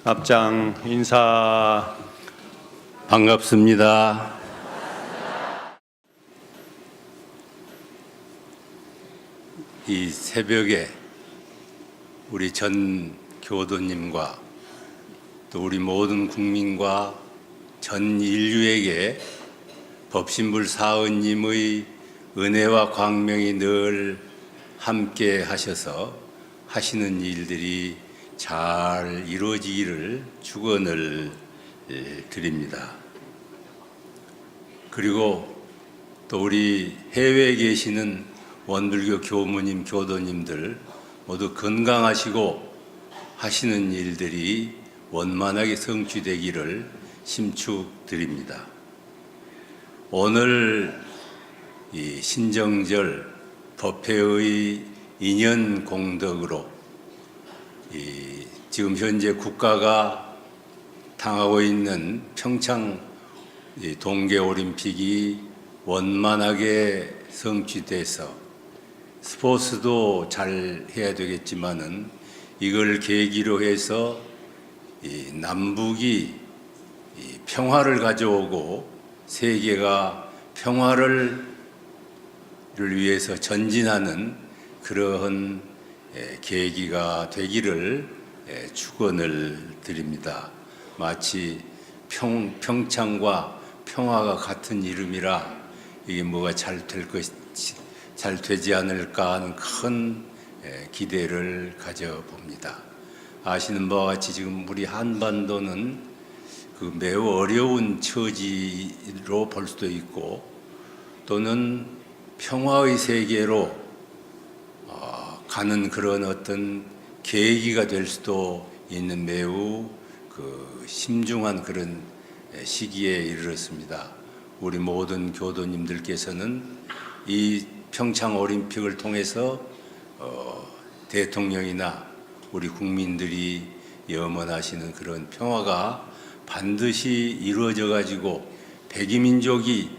앞장 인사. 반갑습니다. 이 새벽에 우리 전 교도님과 또 우리 모든 국민과 전 인류에게 법신불 사은님의 은혜와 광명이 늘 함께 하셔서 하시는 일들이 잘 이루어지기를 축원을 드립니다. 그리고 또 우리 해외에 계시는 원불교 교무님, 교도님들 모두 건강하시고 하시는 일들이 원만하게 성취되기를 심축드립니다. 오늘 이 신정절 법회의 인연 공덕으로 지금 현재 국가가 당하고 있는 평창 동계올림픽이 원만하게 성취돼서 스포츠도 잘 해야 되겠지만은 이걸 계기로 해서 남북이 평화를 가져오고 세계가 평화를 위해서 전진하는 그러한 계기가 되기를 축원을 드립니다. 마치 평창과 평화가 같은 이름이라 이게 뭐가 잘 되지 않을까 하는 큰 기대를 가져봅니다. 아시는 바와 같이 지금 우리 한반도는 그 매우 어려운 처지로 볼 수도 있고 또는 평화의 세계로 가는 그런 어떤 계기가 될 수도 있는 매우 그 심중한 그런 시기에 이르렀습니다. 우리 모든 교도님들께서는 이 평창 올림픽을 통해서 대통령이나 우리 국민들이 염원하시는 그런 평화가 반드시 이루어져 가지고 백이민족이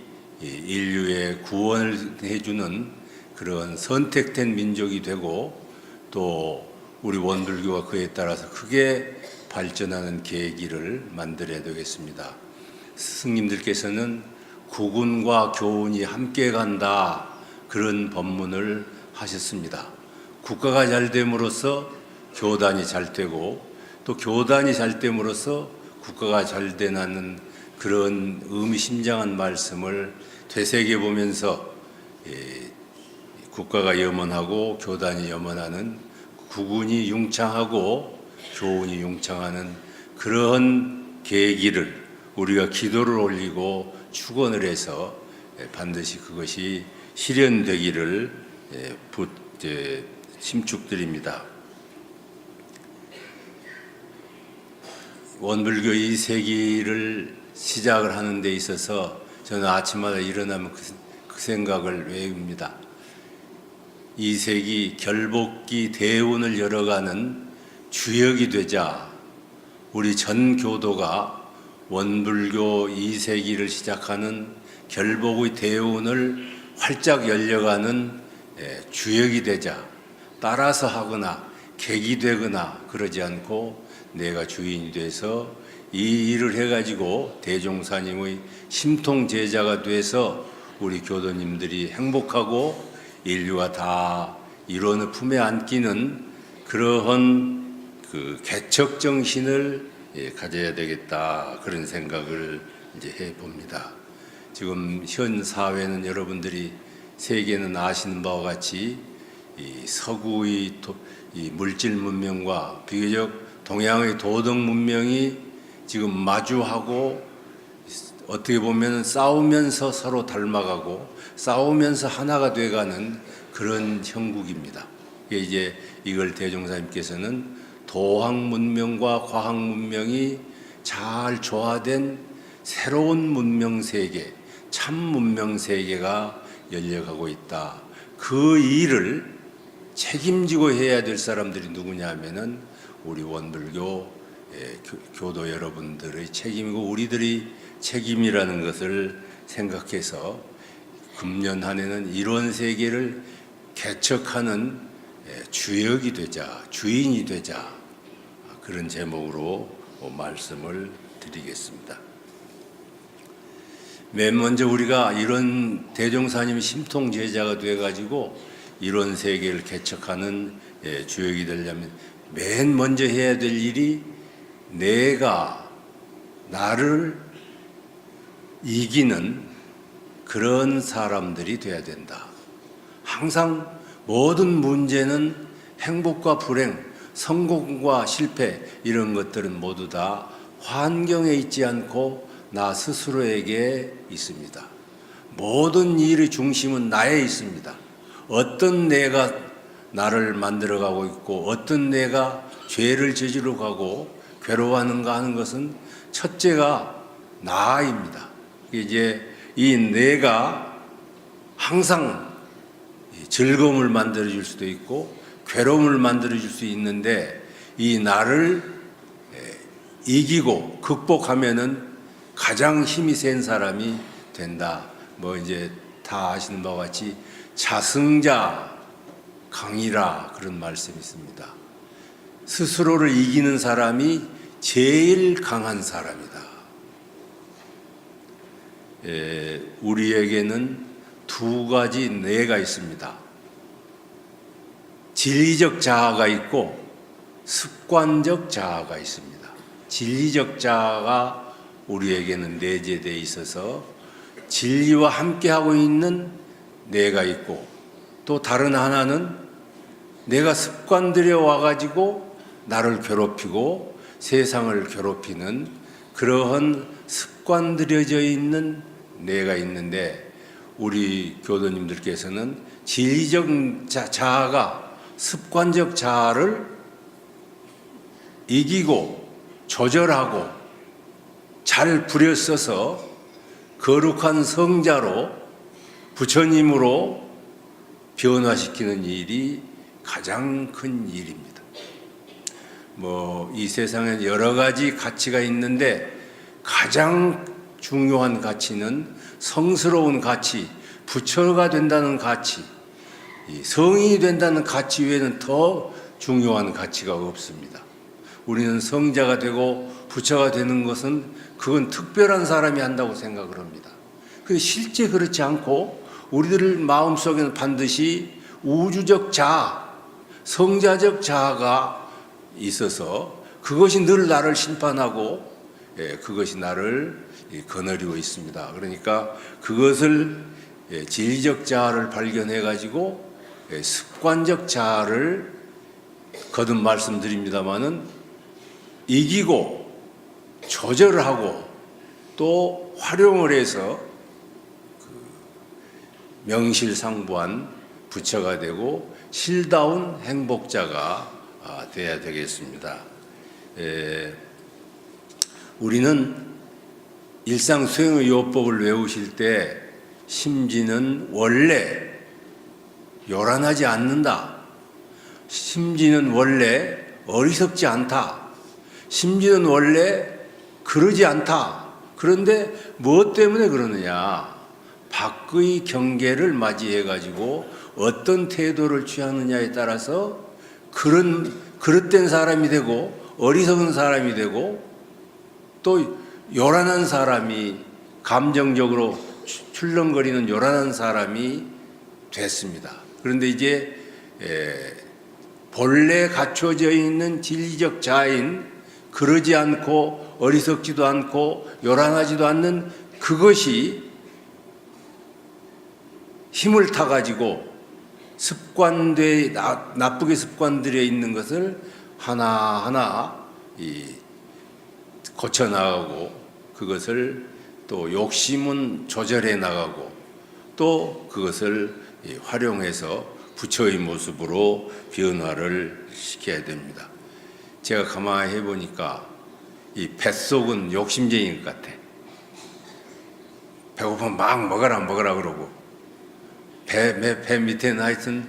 인류의 구원을 해주는 그런 선택된 민족이 되고 또 우리 원불교가 그에 따라서 크게 발전하는 계기를 만들어야 되겠습니다. 스승님들께서는 국운과 교훈이 함께 간다 그런 법문을 하셨습니다. 국가가 잘 됨으로써 교단이 잘 되고 또 교단이 잘 됨으로써 국가가 잘 되는 그런 의미심장한 말씀을 되새겨 보면서 국가가 염원하고 교단이 염원하는 국운이 융창하고 교훈이 융창하는 그런 계기를 우리가 기도를 올리고 축원을 해서 반드시 그것이 실현되기를 심축드립니다. 원불교 2세기를 시작을 하는 데 있어서 저는 아침마다 일어나면 그 생각을 외웁니다. 2세기 결복기 대운을 열어가는 주역이 되자 우리 전 교도가 원불교 2세기를 시작하는 결복의 대운을 활짝 열려가는 주역이 되자 따라서 하거나 객이 되거나 그러지 않고 내가 주인이 돼서 이 일을 해가지고 대종사님의 심통 제자가 돼서 우리 교도님들이 행복하고 인류가 다 이론을 품에 안기는 그러한 그 개척 정신을 가져야 되겠다 그런 생각을 이제 해봅니다. 지금 현 사회는 여러분들이 세계는 아시는 바와 같이 이 서구의 이 물질 문명과 비교적 동양의 도덕 문명이 지금 마주하고 어떻게 보면 싸우면서 서로 닮아가고 싸우면서 하나가 돼가는 그런 형국입니다. 이제 이걸 대종사님께서는 도학 문명과 과학 문명이 잘 조화된 새로운 문명 세계, 참 문명 세계가 열려가고 있다. 그 일을 책임지고 해야 될 사람들이 누구냐 하면은 우리 원불교 교도 여러분들의 책임이고 우리들의 책임이라는 것을 생각해서 금년 한 해는 이런 세계를 개척하는 주역이 되자, 주인이 되자, 그런 제목으로 말씀을 드리겠습니다. 맨 먼저 우리가 이런 대종사님 심통 제자가 돼가지고 이런 세계를 개척하는 주역이 되려면 맨 먼저 해야 될 일이 내가 나를 이기는 그런 사람들이 돼야 된다. 항상 모든 문제는 행복과 불행, 성공과 실패 이런 것들은 모두 다 환경에 있지 않고 나 스스로에게 있습니다. 모든 일의 중심은 나에 있습니다. 어떤 내가 나를 만들어가고 있고 어떤 내가 죄를 저지르고 가고 괴로워하는가 하는 것은 첫째가 나입니다. 이제 이 내가 항상 즐거움을 만들어줄 수도 있고 괴로움을 만들어줄 수 있는데 이 나를 이기고 극복하면은 가장 힘이 센 사람이 된다. 이제 다 아시는 바와 같이 자승자 강이라 그런 말씀이 있습니다. 스스로를 이기는 사람이 제일 강한 사람이다. 우리에게는 두 가지 뇌가 있습니다. 진리적 자아가 있고 습관적 자아가 있습니다. 진리적 자아가 우리에게는 내재되어 있어서 진리와 함께하고 있는 뇌가 있고 또 다른 하나는 내가 습관들여 와가지고 나를 괴롭히고 세상을 괴롭히는 그러한 습관들여져 있는 뇌가 있는데 우리 교도님들께서는 진리적 자아가 습관적 자아를 이기고 조절하고 잘 부려써서 거룩한 성자로 부처님으로 변화시키는 일이 가장 큰 일입니다. 이 세상에 여러 가지 가치가 있는데 가장 중요한 가치는 성스러운 가치, 부처가 된다는 가치, 성인이 된다는 가치 외에는 더 중요한 가치가 없습니다. 우리는 성자가 되고 부처가 되는 것은 그건 특별한 사람이 한다고 생각을 합니다. 근데 실제 그렇지 않고 우리들 마음속에는 반드시 우주적 자아, 성자적 자아가 있어서 그것이 늘 나를 심판하고 그것이 나를 거느리고 있습니다. 그러니까 그것을 진리적 자아를 발견해 가지고 습관적 자아를 거듭 말씀드립니다마는 이기고 조절하고 또 활용을 해서 명실상부한 부처가 되고 실다운 행복자가 되어야 되겠습니다. 우리는 일상 수행의 요법을 외우실 때 심지는 원래 요란하지 않는다. 심지는 원래 어리석지 않다. 심지는 원래 그러지 않다. 그런데 무엇 때문에 그러느냐? 밖의 경계를 맞이해 가지고 어떤 태도를 취하느냐에 따라서 그릇된 사람이 되고 어리석은 사람이 되고 또 요란한 사람이 감정적으로 출렁거리는 요란한 사람이 됐습니다. 그런데 이제 본래 갖춰져 있는 진리적 자아인 그러지 않고 어리석지도 않고 요란하지도 않는 그것이 힘을 타가지고 나쁘게 습관들여 있는 것을 하나하나 고쳐나가고 그것을 또 욕심은 조절해 나가고 또 그것을 활용해서 부처의 모습으로 변화를 시켜야 됩니다. 제가 가만히 해보니까 이 뱃속은 욕심쟁이인 것 같아. 배고프면 막 먹어라 그러고 배 밑에는 하여튼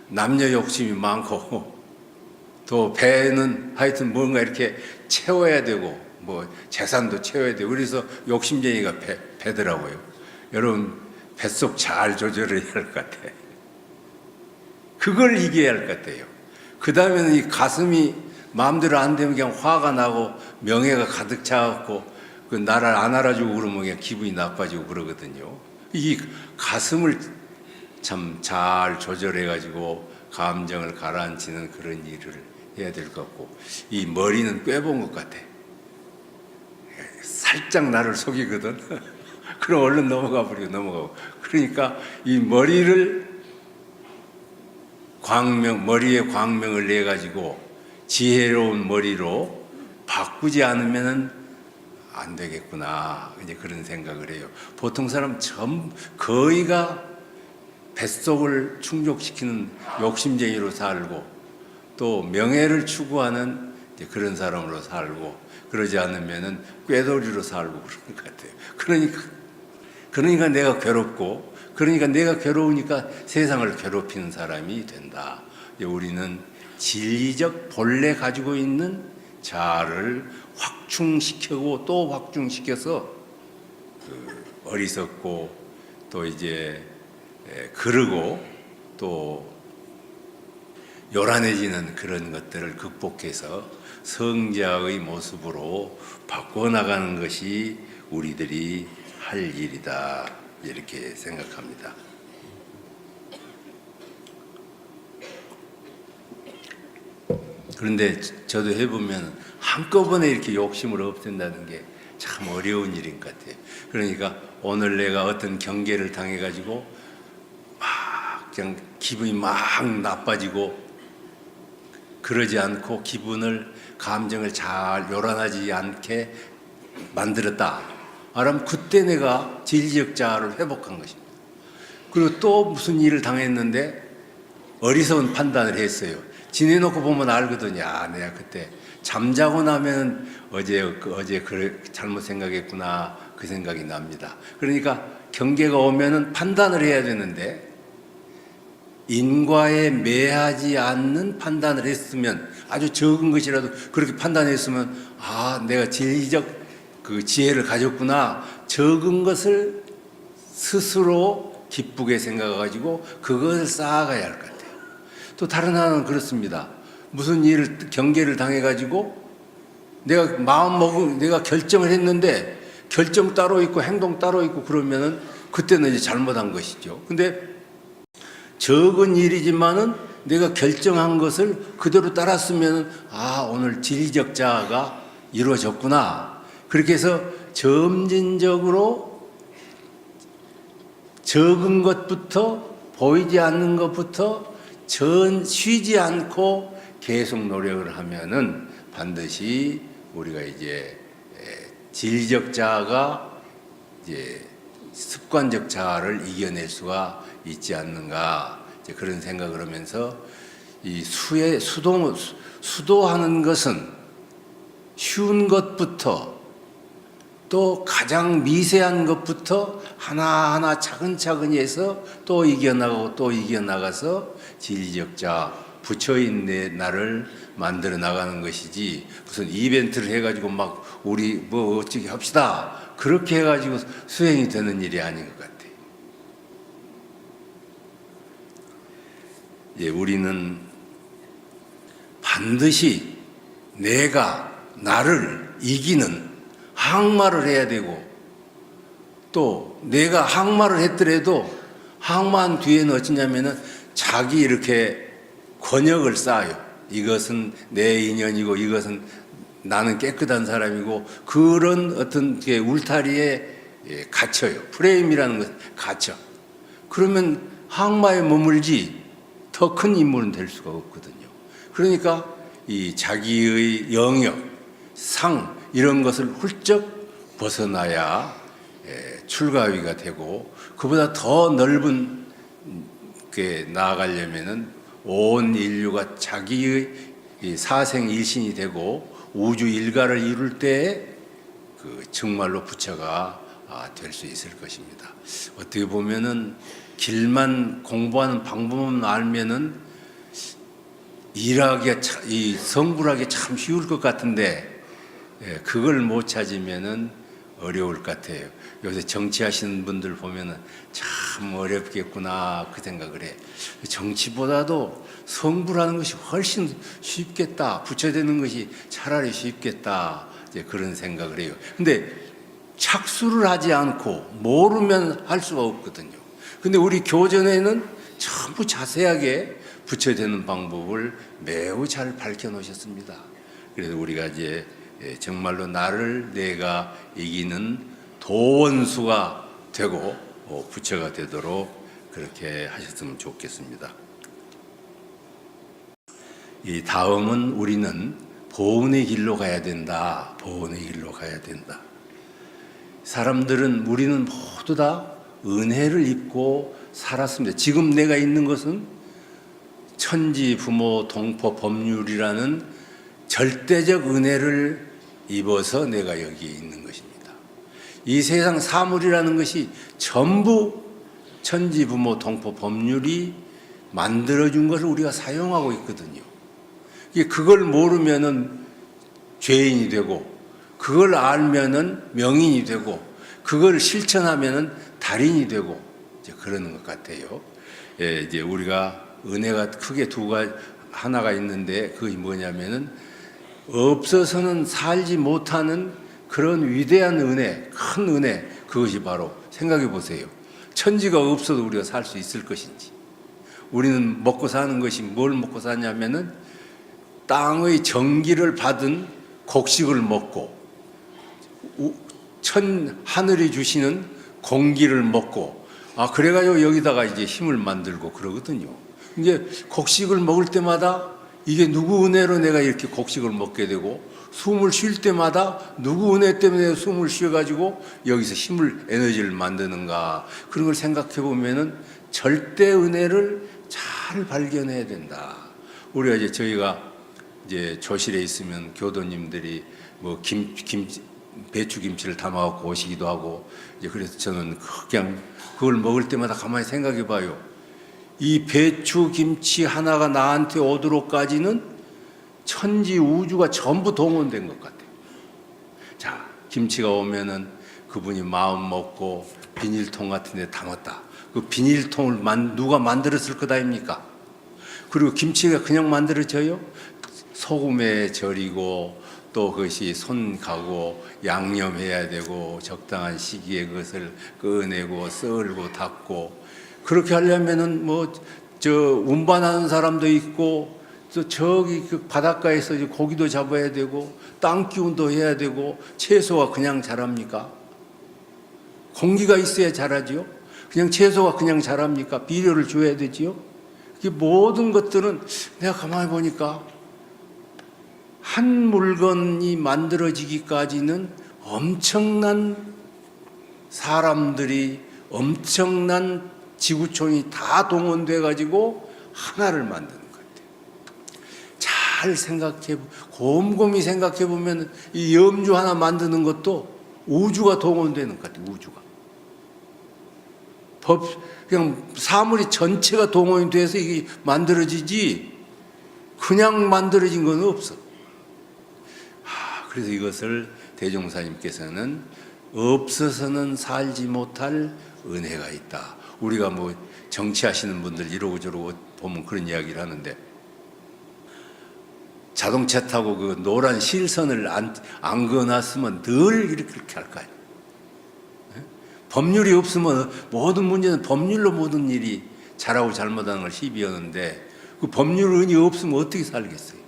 남녀 욕심이 많고 또 배는 하여튼 뭔가 이렇게 채워야 되고 뭐 재산도 채워야 되고 그래서 욕심쟁이가 배더라고요. 여러분 뱃속 잘 조절해야 할 것 같아. 그걸 이겨야 할 것 같아요. 그 다음에는 이 가슴이 마음대로 안 되면 그냥 화가 나고 명예가 가득 차갖고 그 나를 안 알아주고 그러면 그냥 기분이 나빠지고 그러거든요. 이 가슴을 참 잘 조절해가지고 감정을 가라앉히는 그런 일을 해야 될 것 같고 이 머리는 꿰본 것 같아. 살짝 나를 속이거든. 그럼 얼른 넘어가고. 그러니까 이 머리를 머리에 광명을 내 가지고 지혜로운 머리로 바꾸지 않으면은 안 되겠구나. 이제 그런 생각을 해요. 보통 사람 거의가 뱃속을 충족시키는 욕심쟁이로 살고 또 명예를 추구하는 이제 그런 사람으로 살고 그러지 않으면은 꾀돌이로 살고 그런 것 같아요. 그러니까 내가 괴롭고 그러니까 내가 괴로우니까 세상을 괴롭히는 사람이 된다. 우리는 진리적 본래 가지고 있는 자아를 확충시키고 또 확충시켜서 어리석고 또 이제 그르고 또 요란해지는 그런 것들을 극복해서 성자의 모습으로 바꿔나가는 것이 우리들이 할 일이다. 이렇게 생각합니다. 그런데 저도 해보면 한꺼번에 이렇게 욕심을 없앤다는 게 참 어려운 일인 것 같아요. 그러니까 오늘 내가 어떤 경계를 당해가지고 막 그냥 기분이 막 나빠지고 그러지 않고 감정을 잘 요란하지 않게 만들었다. 그럼 그때 내가 진리적 자아를 회복한 것입니다. 그리고 또 무슨 일을 당했는데 어리석은 판단을 했어요. 지내놓고 보면 알거든요. 내가 그때 잠자고 나면 어제 그래 잘못 생각했구나 그 생각이 납니다. 그러니까 경계가 오면은 판단을 해야 되는데 인과에 매하지 않는 판단을 했으면 아주 적은 것이라도 그렇게 판단했으면 내가 진리적 그 지혜를 가졌구나. 적은 것을 스스로 기쁘게 생각해가지고 그것을 쌓아가야 할 것 같아요. 또 다른 하나는 그렇습니다. 무슨 경계를 당해가지고 내가 결정을 했는데 결정 따로 있고 행동 따로 있고 그러면은 그때는 이제 잘못한 것이죠. 근데 적은 일이지만은 내가 결정한 것을 그대로 따랐으면은 오늘 진리적 자아가 이루어졌구나. 그렇게 해서 점진적으로 적은 것부터 보이지 않는 것부터 쉬지 않고 계속 노력을 하면은 반드시 우리가 이제 진리적 자아가 이제 습관적 자아를 이겨낼 수가 있지 않는가 이제 그런 생각을 하면서 이 수도하는 것은 쉬운 것부터 또 가장 미세한 것부터 하나하나 차근차근히 해서 또 이겨나가서 진리적 자아, 부처인 나를 만들어 나가는 것이지 무슨 이벤트를 해가지고 막 우리 뭐 어떻게 합시다 그렇게 해가지고 수행이 되는 일이 아닌 것 같아요. 우리는 반드시 나를 이기는 항마를 해야 되고 또 내가 항마를 했더라도 항마한 뒤에는 어찌냐면은 자기 이렇게 권역을 쌓아요. 이것은 내 인연이고 이것은 나는 깨끗한 사람이고 그런 어떤 울타리에 갇혀요. 프레임이라는 것은 갇혀. 그러면 항마에 머물지 더 큰 인물은 될 수가 없거든요. 그러니까 이 자기의 영역, 상 이런 것을 훌쩍 벗어나야 출가위가 되고 그보다 더 넓은 게 나아가려면은 온 인류가 자기의 사생일신이 되고 우주 일가를 이룰 때 정말로 부처가 될 수 있을 것입니다. 어떻게 보면은 길만 공부하는 방법만 알면은 이 성불하기 참 쉬울 것 같은데 그걸 못 찾으면은 어려울 것 같아요. 요새 정치하시는 분들 보면은 참 어렵겠구나 그 생각을 해. 정치보다도 성불하는 것이 훨씬 쉽겠다. 부처되는 것이 차라리 쉽겠다. 이제 그런 생각을 해요. 근데 착수를 하지 않고 모르면 할 수가 없거든요. 근데 우리 교전에는 전부 자세하게 부처되는 방법을 매우 잘 밝혀 놓으셨습니다. 그래서 우리가 이제 정말로 나를 내가 이기는 도원수가 되고 부처가 되도록 그렇게 하셨으면 좋겠습니다. 이 다음은 우리는 보은의 길로 가야 된다. 보은의 길로 가야 된다. 사람들은 우리는 모두 다 은혜를 입고 살았습니다. 지금 내가 있는 것은 천지, 부모, 동포, 법률이라는 절대적 은혜를 입어서 내가 여기에 있는 것입니다. 이 세상 사물이라는 것이 전부 천지, 부모, 동포, 법률이 만들어준 것을 우리가 사용하고 있거든요. 그걸 모르면은 죄인이 되고, 그걸 알면은 명인이 되고, 그걸 실천하면은 달인이 되고, 이제 그러는 것 같아요. 이제 우리가 은혜가 크게 하나가 있는데 그것이 뭐냐면은 없어서는 살지 못하는 그런 위대한 은혜, 큰 은혜, 그것이 바로 생각해 보세요. 천지가 없어도 우리가 살 수 있을 것인지. 우리는 먹고 사는 것이 뭘 먹고 사냐면은 땅의 정기를 받은 곡식을 먹고 하늘이 주시는 공기를 먹고 그래가지고 여기다가 이제 힘을 만들고 그러거든요. 이게 곡식을 먹을 때마다 이게 누구 은혜로 내가 이렇게 곡식을 먹게 되고 숨을 쉴 때마다 누구 은혜 때문에 숨을 쉬어가지고 여기서 힘을 에너지를 만드는가 그런 걸 생각해 보면은 절대 은혜를 잘 발견해야 된다. 우리가 이제 저희가 이제 조실에 있으면 교도님들이 뭐 배추 김치를 담아갖고 오시기도 하고 이제 그래서 저는 그냥 그걸 먹을 때마다 가만히 생각해 봐요. 이 배추 김치 하나가 나한테 오도록까지는 천지 우주가 전부 동원된 것 같아요. 자, 김치가 오면은 그분이 마음 먹고 비닐통 같은 데 담았다. 그 비닐통을 누가 만들었을 것 아닙니까? 그리고 김치가 그냥 만들어져요? 소금에 절이고 또 그것이 손 가고 양념해야 되고 적당한 시기에 그것을 꺼내고 썰고 닦고 그렇게 하려면은 운반하는 사람도 있고 또 저기 그 바닷가에서 고기도 잡아야 되고 땅 기운도 해야 되고 채소가 그냥 자랍니까? 공기가 있어야 자라지요. 그냥 채소가 그냥 자랍니까? 비료를 줘야 되지요. 이 모든 것들은 내가 가만히 보니까 한 물건이 만들어지기까지는 엄청난 사람들이 엄청난 지구촌이 다 동원돼 가지고 하나를 만드는 것 같아요. 곰곰이 생각해 보면 이 염주 하나 만드는 것도 우주가 동원되는 것 같아요. 우주가 그냥 사물이 전체가 동원이 돼서 이게 만들어지지 그냥 만들어진 건 없어. 그래서 이것을 대종사님께서는 없어서는 살지 못할 은혜가 있다. 우리가 정치하시는 분들 이러고 저러고 보면 그런 이야기를 하는데 자동차 타고 그 노란 실선을 안 그어놨으면 늘 이렇게 할 거 아니에요. 법률이 없으면 모든 문제는 법률로 모든 일이 잘하고 잘못하는 걸 시비하는데 그 법률이 없으면 어떻게 살겠어요?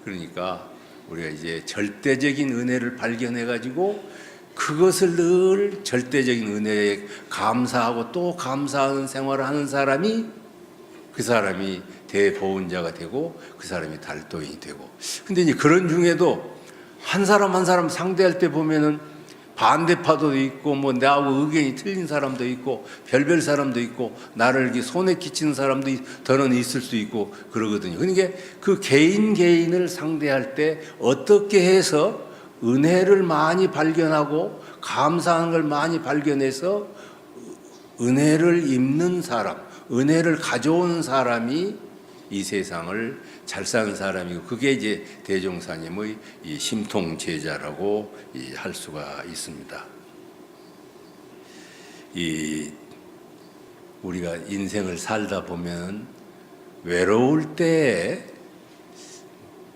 그러니까 우리가 이제 절대적인 은혜를 발견해가지고 그것을 늘 절대적인 은혜에 감사하고 또 감사하는 생활을 하는 사람이 그 사람이 대보은자가 되고 그 사람이 달도인이 되고 근데 이제 그런 중에도 한 사람 한 사람 상대할 때 보면은 반대파도 있고 나하고 의견이 틀린 사람도 있고 별별 사람도 있고 나를 이렇게 손에 끼치는 사람도 더는 있을 수 있고 그러거든요. 그러니까 그 개인을 상대할 때 어떻게 해서 은혜를 많이 발견하고 감사하는 걸 많이 발견해서 은혜를 입는 사람, 은혜를 가져오는 사람이 이 세상을 잘 사는 사람이고, 그게 이제 대종사님의 이 심통 제자라고 할 수가 있습니다. 이 우리가 인생을 살다 보면 외로울 때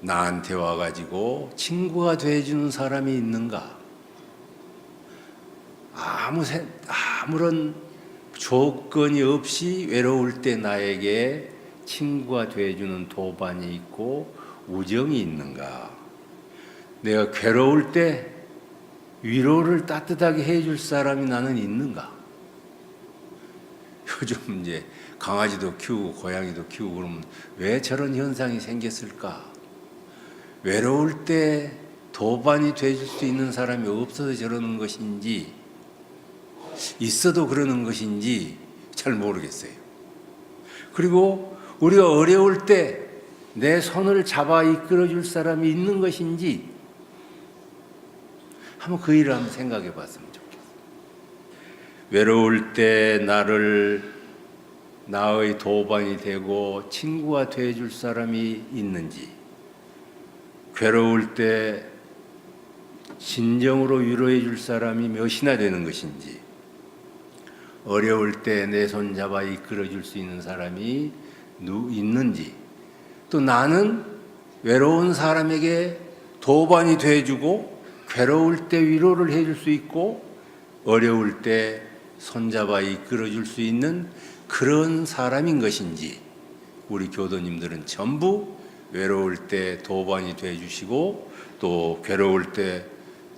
나한테 와가지고 친구가 돼주는 사람이 있는가? 아무런 조건이 없이 외로울 때 나에게 친구가 돼주는 도반이 있고 우정이 있는가? 내가 괴로울 때 위로를 따뜻하게 해줄 사람이 나는 있는가? 요즘 이제 강아지도 키우고 고양이도 키우고 그러면 왜 저런 현상이 생겼을까? 외로울 때 도반이 돼줄 수 있는 사람이 없어서 저러는 것인지, 있어도 그러는 것인지 잘 모르겠어요. 그리고 우리가 어려울 때 내 손을 잡아 이끌어줄 사람이 있는 것인지 한번 그 일을 한번 생각해 봤으면 좋겠어요. 외로울 때 나의 도반이 되고 친구가 돼줄 사람이 있는지, 괴로울 때 진정으로 위로해 줄 사람이 몇이나 되는 것인지, 어려울 때 내 손 잡아 이끌어 줄 수 있는 사람이 있는지, 또 나는 외로운 사람에게 도반이 돼주고 괴로울 때 위로를 해줄 수 있고 어려울 때 손잡아 이끌어 줄 수 있는 그런 사람인 것인지, 우리 교도님들은 전부 외로울 때 도반이 돼주시고 또 괴로울 때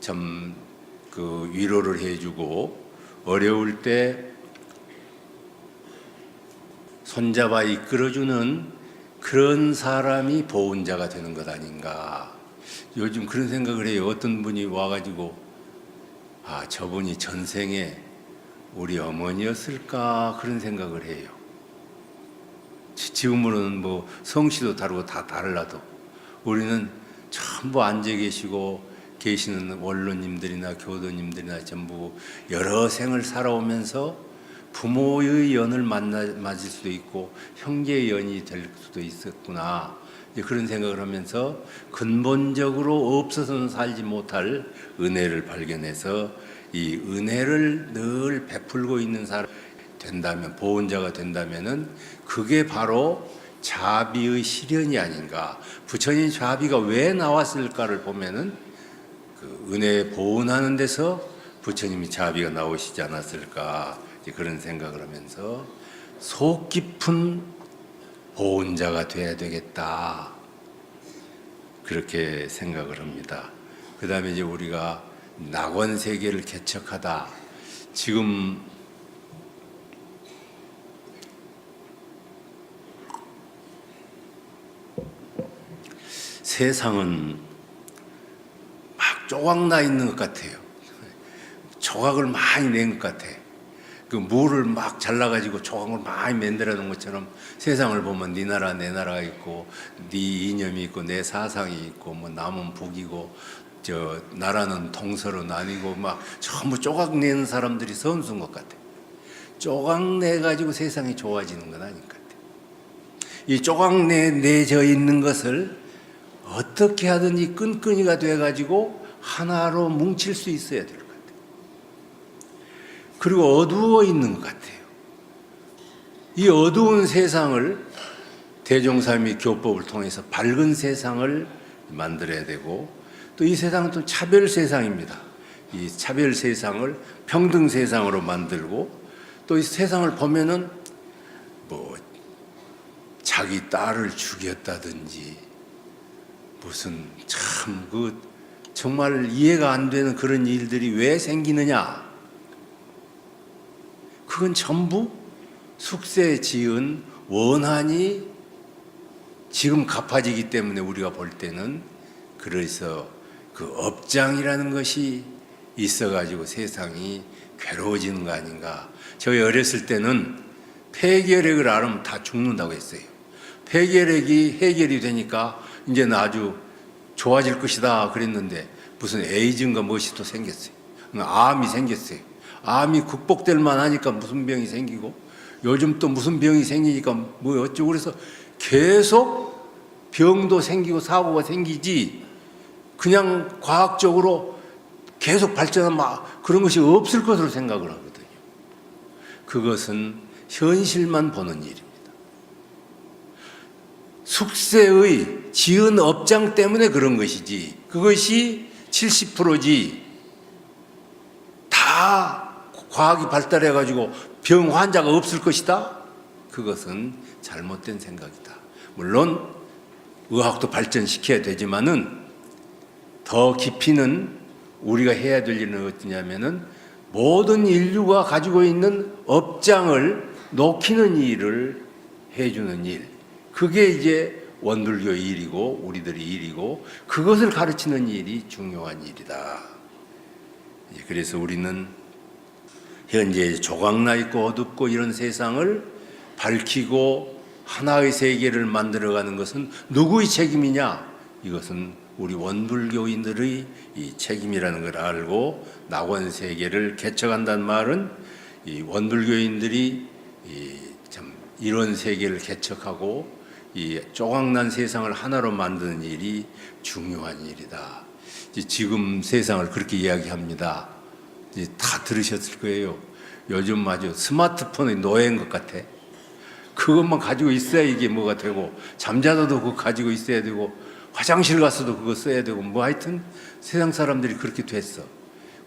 참 그 위로를 해주고 어려울 때 손잡아 이끌어주는 그런 사람이 보훈자가 되는 것 아닌가. 요즘 그런 생각을 해요. 어떤 분이 와가지고 저분이 전생에 우리 어머니였을까 그런 생각을 해요. 지금으로는 뭐 성씨도 다르고 다 달라도 우리는 전부 앉아 계시는 원로님들이나 교도님들이나 전부 여러 생을 살아오면서 부모의 연을 맞을 수도 있고 형제의 연이 될 수도 있었구나, 그런 생각을 하면서 근본적으로 없어서는 살지 못할 은혜를 발견해서 이 은혜를 늘 베풀고 있는 사람 된다면, 보훈자가 된다면은 그게 바로 자비의 실현이 아닌가. 부처님 자비가 왜 나왔을까를 보면은 그 은혜 보훈하는 데서 부처님이 자비가 나오시지 않았을까, 그런 생각을 하면서 속 깊은 보훈자가 돼야 되겠다, 그렇게 생각을 합니다. 그 다음에 이제 우리가 낙원 세계를 개척하다. 지금 세상은 막 조각나 있는 것 같아요. 조각을 많이 낸 것 같아. 그 물을 막 잘라가지고 조각을 많이 만들어 놓은 것처럼 세상을 보면 네 나라 내 나라가 있고 네 이념이 있고 내 사상이 있고 뭐 남은 북이고 저 나라는 동서로 나뉘고 막 전부 조각 내는 사람들이 선수인 것 같아. 조각 내가지고 세상이 좋아지는 건 아닌 것 같아. 이 조각 내져 있는 것을 어떻게 하든지 끈끈이가 돼가지고 하나로 뭉칠 수 있어야 될 것 같아요. 그리고 어두워 있는 것 같아요. 이 어두운 세상을 대종사님이 교법을 통해서 밝은 세상을 만들어야 되고, 또 이 세상은 또 차별 세상입니다. 이 차별 세상을 평등 세상으로 만들고, 또 이 세상을 보면은 뭐 자기 딸을 죽였다든지 무슨 참 정말 이해가 안 되는 그런 일들이 왜 생기느냐? 그건 전부 숙세 지은 원한이 지금 갚아지기 때문에 우리가 볼 때는, 그래서 그 업장이라는 것이 있어가지고 세상이 괴로워지는 거 아닌가. 저희 어렸을 때는 폐결핵을 앓으면 다 죽는다고 했어요. 폐결핵이 해결이 되니까 이제는 아주 좋아질 것이다 그랬는데 무슨 에이즈인가 무엇이 또 생겼어요. 암이 생겼어요. 암이 극복될 만하니까 무슨 병이 생기고, 요즘 또 무슨 병이 생기니까 뭐 어쩌고, 그래서 계속 병도 생기고 사고가 생기지 그냥 과학적으로 계속 발전한 그런 것이 없을 것으로 생각을 하거든요. 그것은 현실만 보는 일입니다. 숙세의 지은 업장 때문에 그런 것이지 그것이 70%지 다 과학이 발달해가지고 병 환자가 없을 것이다? 그것은 잘못된 생각이다. 물론 의학도 발전시켜야 되지만은 더 깊이는 우리가 해야 될 일은 어떠냐면은 모든 인류가 가지고 있는 업장을 높이는 일을 해주는 일. 그게 이제 원불교의 일이고 우리들의 일이고 그것을 가르치는 일이 중요한 일이다. 그래서 우리는 현재 조각나 있고 어둡고 이런 세상을 밝히고 하나의 세계를 만들어가는 것은 누구의 책임이냐? 이것은 우리 원불교인들의 이 책임이라는 걸 알고 낙원 세계를 개척한다는 말은 이 원불교인들이 참 이런 세계를 개척하고 이 조각난 세상을 하나로 만드는 일이 중요한 일이다. 지금 세상을 그렇게 이야기합니다. 다 들으셨을 거예요. 요즘 아주 스마트폰의 노예인 것 같아. 그것만 가지고 있어야 이게 뭐가 되고 잠자다도 그거 가지고 있어야 되고 화장실 가서도 그거 써야 되고 뭐 하여튼 세상 사람들이 그렇게 됐어.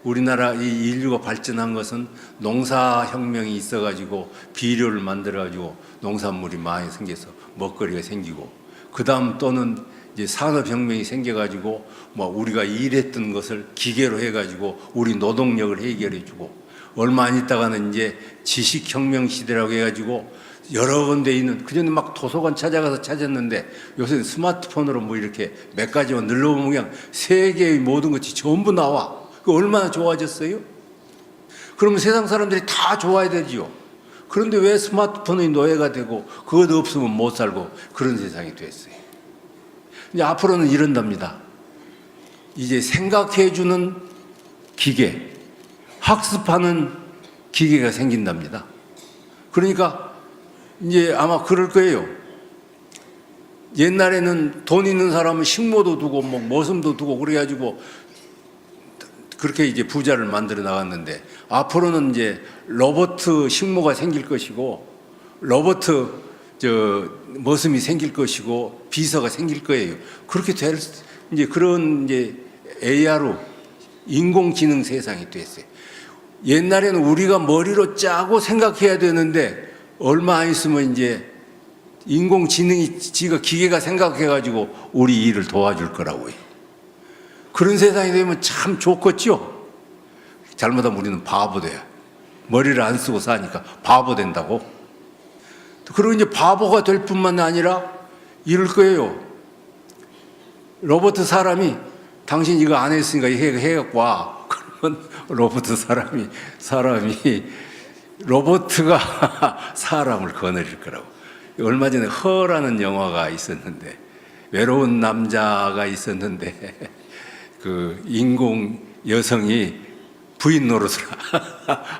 우리나라 이 인류가 발전한 것은 농사혁명이 있어가지고 비료를 만들어가지고 농산물이 많이 생겨서 먹거리가 생기고 그 다음 또는 이제 산업혁명이 생겨가지고 뭐 우리가 일했던 것을 기계로 해가지고 우리 노동력을 해결해주고 얼마 안 있다가는 이제 지식혁명 시대라고 해가지고 여러 군데 있는 그전에 막 도서관 찾아가서 찾았는데 요새는 스마트폰으로 뭐 이렇게 몇 가지만 눌러보면 그냥 세계의 모든 것이 전부 나와. 그 얼마나 좋아졌어요? 그러면 세상 사람들이 다 좋아야 되지요. 그런데 왜 스마트폰의 노예가 되고 그것 없으면 못 살고 그런 세상이 됐어요. 이제 앞으로는 이런답니다. 이제 생각해주는 기계, 학습하는 기계가 생긴답니다. 그러니까 이제 아마 그럴 거예요. 옛날에는 돈 있는 사람은 식모도 두고 뭐 머슴도 두고 그래가지고 그렇게 이제 부자를 만들어 나갔는데 앞으로는 이제 로봇 식모가 생길 것이고 로봇 머슴이 생길 것이고 비서가 생길 거예요. 그렇게 될 이제 그런 이제 AR로 인공지능 세상이 됐어요. 옛날에는 우리가 머리로 짜고 생각해야 되는데 얼마 안 있으면 이제 인공지능이 지가 기계가 생각해가지고 우리 일을 도와줄 거라고요. 그런 세상이 되면 참 좋겠죠. 잘못하면 우리는 바보 돼요. 머리를 안 쓰고 사니까 바보 된다고. 그리고 이제 바보가 될 뿐만 아니라 이럴 거예요. 로봇 사람이 당신 이거 안 했으니까 해갖고 와. 그러면 로봇 사람이 로봇가 사람을 거느릴 거라고. 얼마 전에 허라는 영화가 있었는데 외로운 남자가 있었는데 그 인공 여성이 부인 노릇을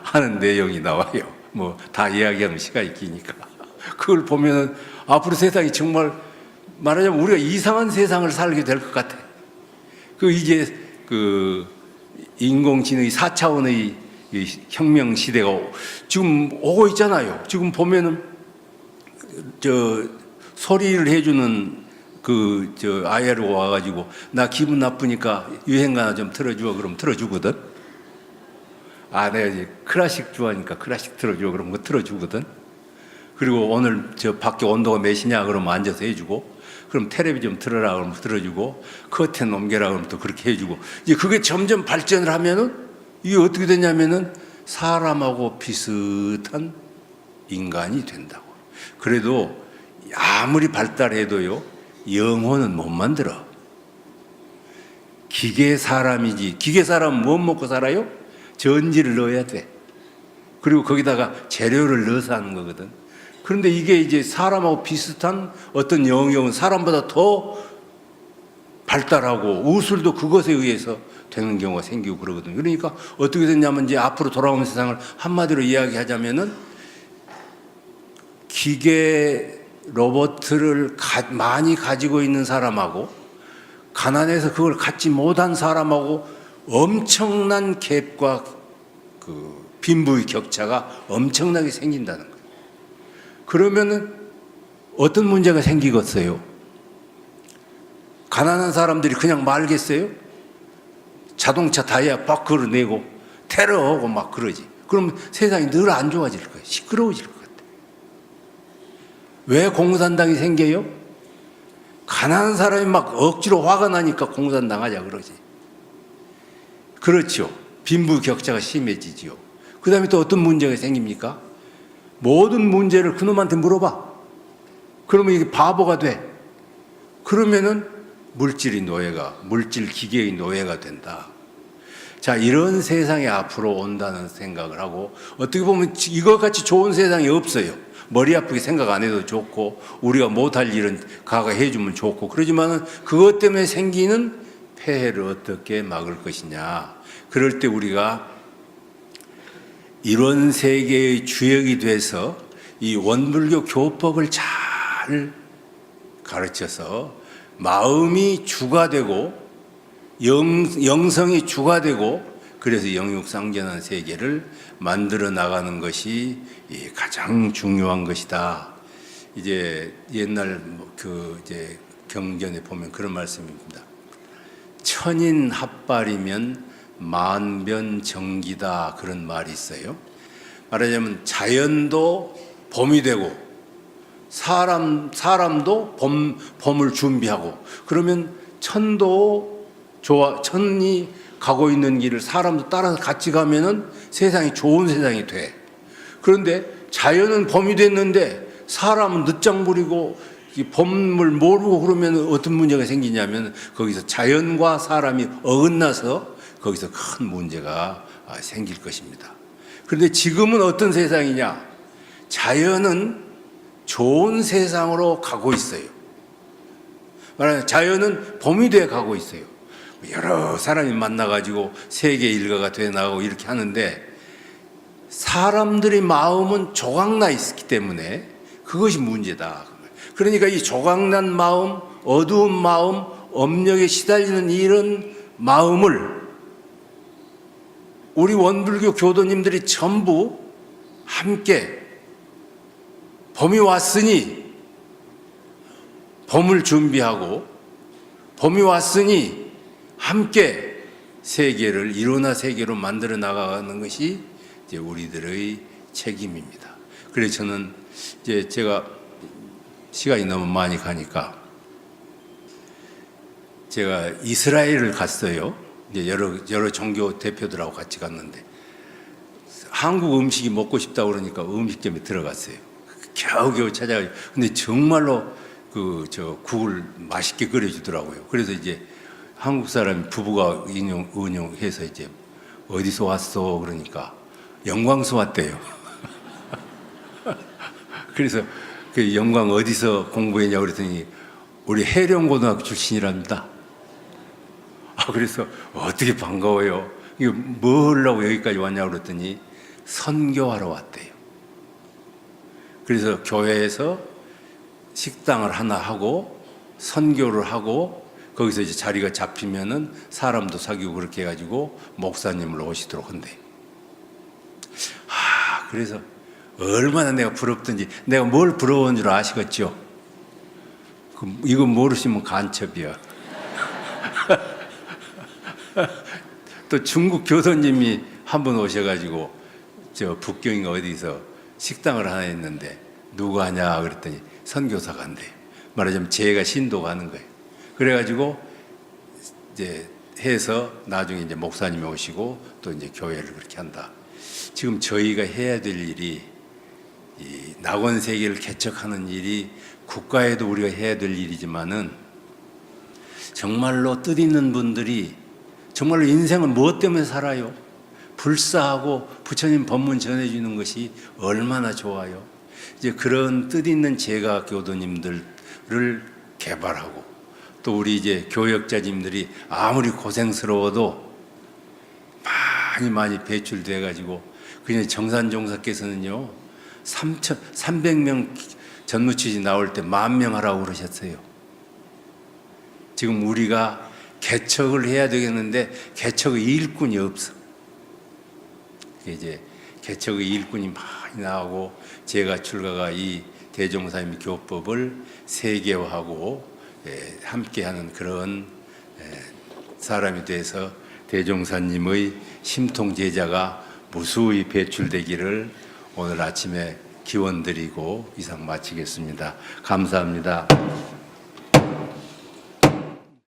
하는 내용이 나와요. 뭐 다 이야기하면 시간이 기니까 그걸 보면은 앞으로 세상이 정말 말하자면 우리가 이상한 세상을 살게 될 것 같아. 그 이제 그 인공지능이 4차원의 혁명 시대가 지금 오고 있잖아요. 지금 보면은 소리를 해주는 아이로 와가지고 나 기분 나쁘니까 유행가나 좀 틀어줘. 그럼 틀어주거든. 내가 이제 클래식 좋아하니까 클래식 틀어줘. 그럼 뭐 틀어주거든. 그리고 오늘 밖에 온도가 몇이냐 그러면 앉아서 해주고, 그럼 텔레비 좀 틀어라 그러면 틀어주고, 커튼 옮겨라 그러면 또 그렇게 해주고. 이제 그게 점점 발전을 하면은 이게 어떻게 되냐면은 사람하고 비슷한 인간이 된다고. 그래도 아무리 발달해도요, 영혼은 못 만들어. 기계 사람이지. 기계 사람은 뭐 먹고 살아요? 전지를 넣어야 돼. 그리고 거기다가 재료를 넣어서 하는 거거든. 그런데 이게 이제 사람하고 비슷한 어떤 영역은 사람보다 더 발달하고 우술도 그것에 의해서 되는 경우가 생기고 그러거든요. 그러니까 어떻게 됐냐면 이제 앞으로 돌아오는 세상을 한마디로 이야기하자면은 기계의 로봇을 많이 가지고 있는 사람하고 가난해서 그걸 갖지 못한 사람하고 엄청난 갭과 그 빈부의 격차가 엄청나게 생긴다는 거예요. 그러면은 어떤 문제가 생기겠어요? 가난한 사람들이 그냥 말겠어요? 자동차 타이어 빡 걸어내고 테러하고 막 그러지. 그럼 세상이 늘 안 좋아질 거예요. 시끄러워질 것 같아요. 왜 공산당이 생겨요? 가난한 사람이 막 억지로 화가 나니까 공산당 하자 그러지. 그렇죠. 빈부 격차가 심해지지요. 그 다음에 또 어떤 문제가 생깁니까? 모든 문제를 그놈한테 물어봐. 그러면 이게 바보가 돼. 그러면은 물질 기계의 노예가 된다. 자, 이런 세상이 앞으로 온다는 생각을 하고, 어떻게 보면 이것 같이 좋은 세상이 없어요. 머리 아프게 생각 안 해도 좋고, 우리가 못할 일은 가가 해주면 좋고, 그러지만은 그것 때문에 생기는 폐해를 어떻게 막을 것이냐. 그럴 때 우리가 이런 세계의 주역이 돼서 이 원불교 교법을 잘 가르쳐서 마음이 주가 되고 영성이 주가 되고 그래서 영육상전한 세계를 만들어 나가는 것이 가장 중요한 것이다. 이제 옛날 이제 경전에 보면 그런 말씀입니다. 천인합발이면 만변정기다, 그런 말이 있어요. 말하자면 자연도 봄이 되고 사람도 봄을 준비하고, 그러면 천이 가고 있는 길을 사람도 따라서 같이 가면은 세상이 좋은 세상이 돼. 그런데 자연은 봄이 됐는데 사람은 늦장 부리고 이 봄을 모르고 그러면 어떤 문제가 생기냐면 거기서 자연과 사람이 어긋나서 거기서 큰 문제가 생길 것입니다. 그런데 지금은 어떤 세상이냐? 자연은 좋은 세상으로 가고 있어요. 말하자면 자연은 봄이 돼 가고 있어요. 여러 사람이 만나가지고 세계 일가가 돼 나가고 이렇게 하는데, 사람들의 마음은 조각나 있기 때문에 그것이 문제다. 그러니까 이 조각난 마음, 어두운 마음, 업력에 시달리는 이런 마음을 우리 원불교 교도님들이 전부 함께 봄이 왔으니 봄을 준비하고, 봄이 왔으니 함께 세계를 일원화 세계로 만들어 나가는 것이 이제 우리들의 책임입니다. 그래서 저는 이제 제가 시간이 너무 많이 가니까 제가 이스라엘을 갔어요. 이제 여러 종교 대표들하고 같이 갔는데 한국 음식이 먹고 싶다 그러니까 음식점에 들어갔어요. 겨우겨우 찾아가지고, 근데 정말로 국을 맛있게 끓여주더라고요. 그래서 이제 한국 사람 부부가 은용해서 이제 어디서 왔어 그러니까 영광서 왔대요. 그래서 그 영광 어디서 공부했냐고 그랬더니 우리 해령고등학교 출신이랍니다. 그래서 어떻게 반가워요. 이거 뭐 하려고 여기까지 왔냐고 그랬더니 선교하러 왔대요. 그래서 교회에서 식당을 하나 하고 선교를 하고 거기서 이제 자리가 잡히면은 사람도 사귀고 그렇게 해가지고 목사님을 오시도록 한대요. 그래서 얼마나 내가 부럽든지, 내가 뭘 부러운 줄 아시겠죠? 이거 모르시면 간첩이야. 또 중국 교도님이 한 분 오셔가지고 저 북경인가 어디서 식당을 하나 했는데 누구 하냐 그랬더니 선교사가 한대요. 말하자면 제가 신도 가는 거예요. 그래가지고 이제 해서 나중에 이제 목사님이 오시고 또 이제 교회를 그렇게 한다. 지금 저희가 해야 될 일이 이 낙원 세계를 개척하는 일이 국가에도 우리가 해야 될 일이지만은 정말로 뜻있는 분들이 정말로 인생은 무엇 때문에 살아요? 불사하고 부처님 법문 전해주는 것이 얼마나 좋아요. 이제 그런 뜻있는 제가 교도님들을 개발하고, 또 우리 이제 교역자님들이 아무리 고생스러워도 많이 배출돼 가지고, 그냥 정산종사께서는요 300명 전무치지 나올 때 10,000명 하라고 그러셨어요. 지금 우리가 개척을 해야 되겠는데 개척의 일꾼이 없어. 이제 개척의 일꾼이 많이 나오고 제가 출가가 이 대종사님 교법을 세계화하고 함께하는 그런 사람이 돼서 대종사님의 심통 제자가 무수히 배출되기를 오늘 아침에 기원드리고 이상 마치겠습니다. 감사합니다.